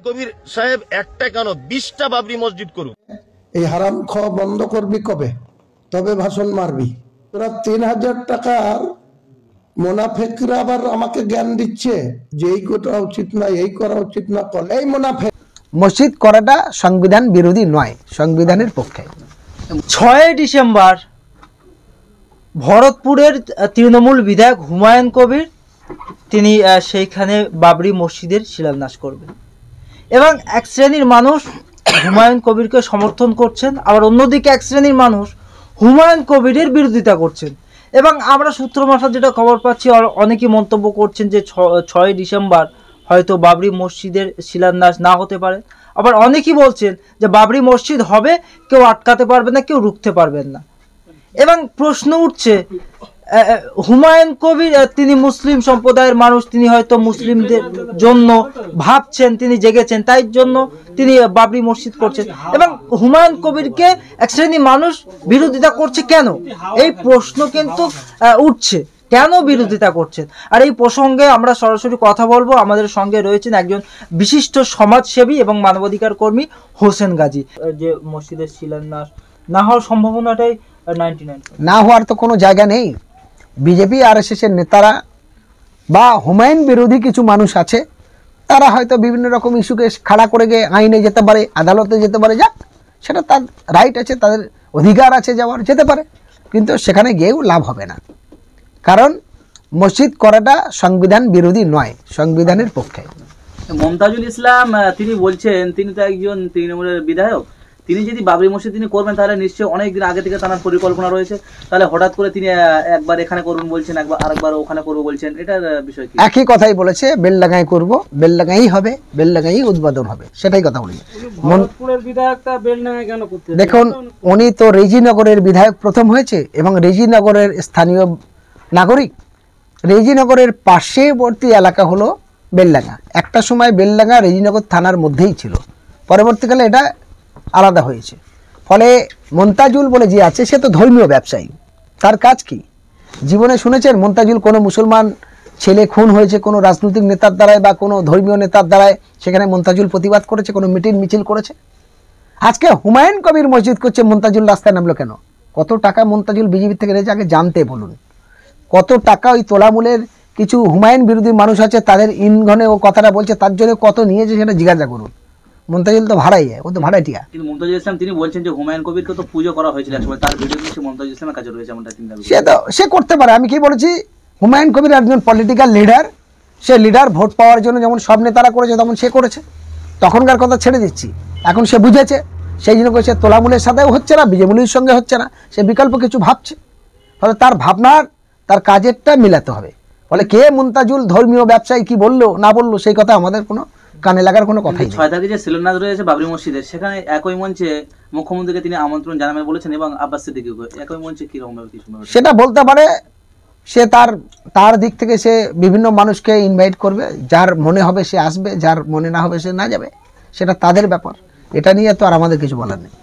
কবির সাহেব একটা কেন 20টা বাবরি মসজিদ করুন। এই হারাম খাওয়া বন্ধ করবি কবে, তবে ভাষণ মারবি। তোরা 3000 টাকার মুনাফেকরা আবার আমাকে জ্ঞান দিচ্ছে যে এই করা উচিত না, এই করা উচিত না। কল এই মুনাফেক। মসজিদ করাটা সংবিধান বিরোধী নয়, সংবিধানের পক্ষে। 6 ডিসেম্বর ভরতপুরের তৃণমূল বিধায়ক হুমায়ুন কবির তিনি সেইখানে বাবরি মসজিদের শিলান্যাস করবেন এবং এক শ্রেণীর মানুষ হুমায়ুন কবিরকে সমর্থন করছেন, আবার অন্যদিকে এক শ্রেণীর মানুষ হুমায়ুন কবিরের বিরোধিতা করছেন। এবং আমরা সূত্র মারফত যেটা খবর পাচ্ছি, অনেকেই মন্তব্য করছেন যে 6 ডিসেম্বর হয়তো বাবরি মসজিদের শিলান্যাস না হতে পারে। আবার অনেকেই বলছেন যে বাবরি মসজিদ হবে, কেউ আটকাতে পারবে না, কেউ রুখতে পারবেন না। এবং প্রশ্ন উঠছে, হুমায়ুন কবির তিনি মুসলিম সম্প্রদায়ের মানুষ, তিনি হয়তো মুসলিমদের জন্য ভাবছেন, তিনি জেগেছেন, তাই জন্য তিনি বাবরি মসজিদ করছেন। এবং হুমায়ুন কবিরকে এক শ্রেণীর মানুষ বিরোধিতা করছে কেন, এই প্রশ্ন কিন্তু উঠছে, কেন বিরোধিতা করছেন। আর এই প্রসঙ্গে আমরা সরাসরি কথা বলবো। আমাদের সঙ্গে রয়েছেন একজন বিশিষ্ট সমাজসেবী এবং মানবাধিকার কর্মী হোসেন গাজী। যে মসজিদের শিলান্যাস না হওয়ার সম্ভাবনাটাই 99 না হওয়ার তো কোনো জায়গা নেই। বিজেপি RSS এর নেতারা বা হুমায়ুন বিরোধী কিছু মানুষ আছে, তারা হয়তো বিভিন্ন রকম ইস্যুকে খাড়া করে গিয়ে আইনে যেতে পারে, আদালতে যেতে পারে, যাক, সেটা তার রাইট আছে, তাদের অধিকার আছে, যাওয়ার যেতে পারে। কিন্তু সেখানে গিয়েও লাভ হবে না, কারণ মসজিদ করাটা সংবিধান বিরোধী নয়, সংবিধানের পক্ষে। মমতাজুল ইসলাম তিনি বলছেন, তিনি তো একজন তৃণমূলের বিধায়ক, তিনি যদি বাবরি মসজিদ তিনি করবেন তাহলে নিশ্চয়ই অনেকদিন আগে থেকে তার পরিকল্পনা রয়েছে। তাহলে হঠাৎ করে তিনি একবার এখানে করবেন বলছেন, একবার আরেকবার ওখানে করবো বলছেন, এটার বিষয় কি? একই কথাই বলেছে, বেলডাঙ্গায় করব, বেলডাঙ্গাই হবে, বেলডাঙ্গাই উদ্বোধন হবে, সেটাই কথা বলি। দেখুন, উনি তো রেজিনগরের বিধায়ক প্রথম হয়েছে এবং রেজিনগরের স্থানীয় নাগরিক। রেজিনগরের পার্শ্ববর্তী এলাকা হলো বেলডাঙ্গা। একটা সময় বেলডাঙ্গা রেজিনগর থানার মধ্যেই ছিল, পরবর্তীকালে এটা আলাদা হয়েছে। ফলে মন্তাজুল বলে যে আছে, সে তো ধর্মীয় ব্যবসায়ী। তার কাজ কি? জীবনে শুনেছেন মন্তাজুল কোনো মুসলমান ছেলে খুন হয়েছে কোনো রাজনৈতিক নেতার দ্বারায় বা কোনো ধর্মীয় নেতার দ্বারায়, সেখানে মন্তাজুল প্রতিবাদ করেছে, কোনো মিটিং মিছিল করেছে? আজকে হুমায়ুন কবির মসজিদ করছে, মন্তাজুল রাস্তায় নামলো কেন? কত টাকা মন্তাজুল বিজেপি থেকে রয়েছে আগে জানতে বলুন। কত টাকা ওই তোলামূলের কিছু হুমায়ুন বিরোধী মানুষ আছে, তাদের ইন্ধনে ও কথাটা বলছে, তার জন্য কত নিয়েছে সেটা জিজ্ঞাসা করুন। মমতাজুল তো ভাড়াই, ও তো ভাড়াটিয়া। কিন্তু মমতাজুল ইসলাম তিনি বলছেন যে হুমায়ুন কবিরকে তো পুজো করা হয়েছিল একসময়, তার ভিডিও কিছু মমতাজুল ইসলামের কাছে রয়েছে, এমনটা চিন্তা করি। সে করতে পারে। আমি কি বলেছি, হুমায়ুন কবির একজন পলিটিক্যাল লিডার, সে লিডার ভোট পাওয়ার জন্য যেমন সব নেতারা করেছে তেমন সে করেছে। তখনকার কথা ছেড়ে দিচ্ছি, এখন সে বুঝেছে, সেই জন্য সে তোলামূলের সাথেও হচ্ছে না, বিজেপির সঙ্গে হচ্ছে না, সে বিকল্প কিছু ভাবছে। ফলে তার ভাবনার তার কাজেরটা মিলাতে হবে। ফলে কে মন্তাজুল ধর্মীয় ব্যবসায়ী কি বললো না বললো সেই কথা আমাদের কোনো কানে লাগার কোনো কথাই নেই। 6 তারিখে যে শিলান্যাস রয়েছে বাবরি মসজিদের, সেখানে একই মঞ্চে মুখ্যমন্ত্রীকে তিনি আমন্ত্রণ জানাবেন বলেছেন এবং আব্বাস সিদ্দিকীকে, একই মঞ্চে কি রকম কি শুনবে সেটা বলতে পারে। সে তার দিক থেকে সে বিভিন্ন মানুষকে ইনভাইট করবে, যার মনে হবে সে আসবে, যার মনে না হবে সে না যাবে, সেটা তাদের ব্যাপার। এটা নিয়ে তো আর আমাদের কিছু বলার নেই।